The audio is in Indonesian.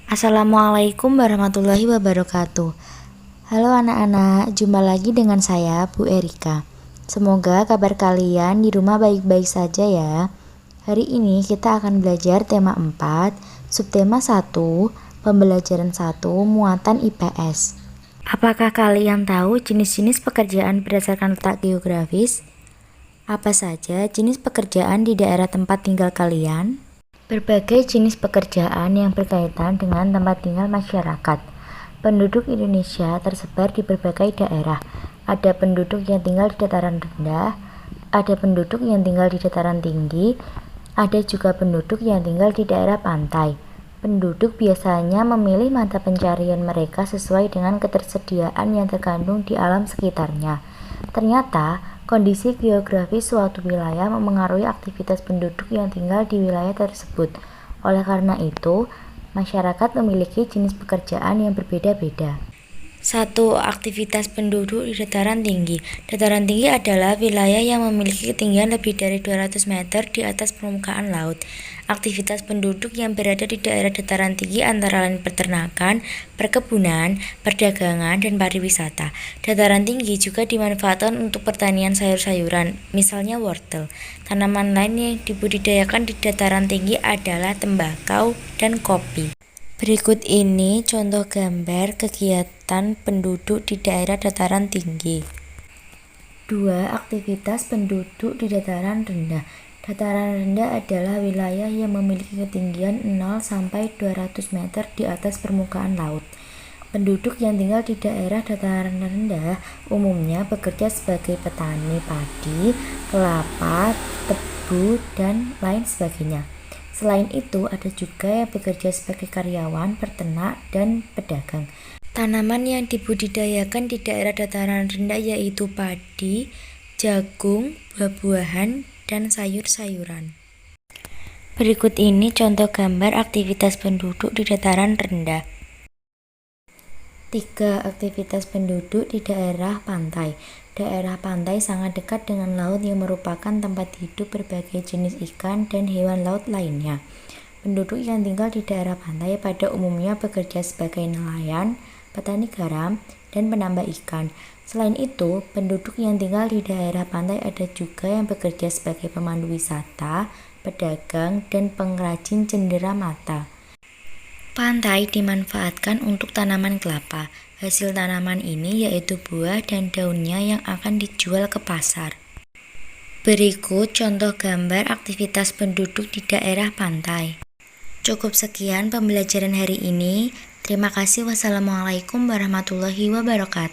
Assalamualaikum warahmatullahi wabarakatuh. Halo anak-anak, jumpa lagi dengan saya, Bu Erika. Semoga kabar kalian di rumah baik-baik saja ya. Hari ini kita akan belajar tema 4, subtema 1, pembelajaran 1, muatan IPS. Apakah kalian tahu jenis-jenis pekerjaan berdasarkan letak geografis? Apa saja jenis pekerjaan di daerah tempat tinggal kalian? Berbagai jenis pekerjaan yang berkaitan dengan tempat tinggal masyarakat. Penduduk Indonesia tersebar di berbagai daerah. Ada penduduk yang tinggal di dataran rendah, ada penduduk yang tinggal di dataran tinggi, ada juga penduduk yang tinggal di daerah pantai. Penduduk biasanya memilih mata pencarian mereka sesuai dengan ketersediaan yang terkandung di alam sekitarnya. Ternyata, kondisi geografis suatu wilayah memengaruhi aktivitas penduduk yang tinggal di wilayah tersebut. Oleh karena itu, masyarakat memiliki jenis pekerjaan yang berbeda-beda. 1. Aktivitas penduduk di dataran tinggi. Dataran tinggi adalah wilayah yang memiliki ketinggian lebih dari 200 meter di atas permukaan laut. Aktivitas penduduk yang berada di daerah dataran tinggi antara lain peternakan, perkebunan, perdagangan, dan pariwisata. Dataran tinggi juga dimanfaatkan untuk pertanian sayur-sayuran, misalnya wortel. Tanaman lain yang dibudidayakan di dataran tinggi adalah tembakau dan kopi. Berikut ini contoh gambar kegiatan penduduk di daerah dataran tinggi. 2. Aktivitas penduduk di dataran rendah. Dataran rendah adalah wilayah yang memiliki ketinggian 0 sampai 200 meter di atas permukaan laut. Penduduk yang tinggal di daerah dataran rendah umumnya bekerja sebagai petani padi, kelapa, tebu, dan lain sebagainya. Selain itu, ada juga yang bekerja sebagai karyawan, peternak, dan pedagang. Tanaman yang dibudidayakan di daerah dataran rendah yaitu padi, jagung, buah-buahan, dan sayur-sayuran. Berikut ini contoh gambar aktivitas penduduk di dataran rendah. 3. Aktivitas penduduk di daerah pantai. Daerah pantai sangat dekat dengan laut yang merupakan tempat hidup berbagai jenis ikan dan hewan laut lainnya. Penduduk yang tinggal di daerah pantai pada umumnya bekerja sebagai nelayan, petani garam, dan penambak ikan. Selain itu, penduduk yang tinggal di daerah pantai ada juga yang bekerja sebagai pemandu wisata, pedagang, dan pengrajin cendera mata. Pantai dimanfaatkan untuk tanaman kelapa. Hasil tanaman ini yaitu buah dan daunnya yang akan dijual ke pasar. Berikut contoh gambar aktivitas penduduk di daerah pantai. Cukup sekian pembelajaran hari ini. Terima kasih. Wassalamualaikum warahmatullahi wabarakatuh.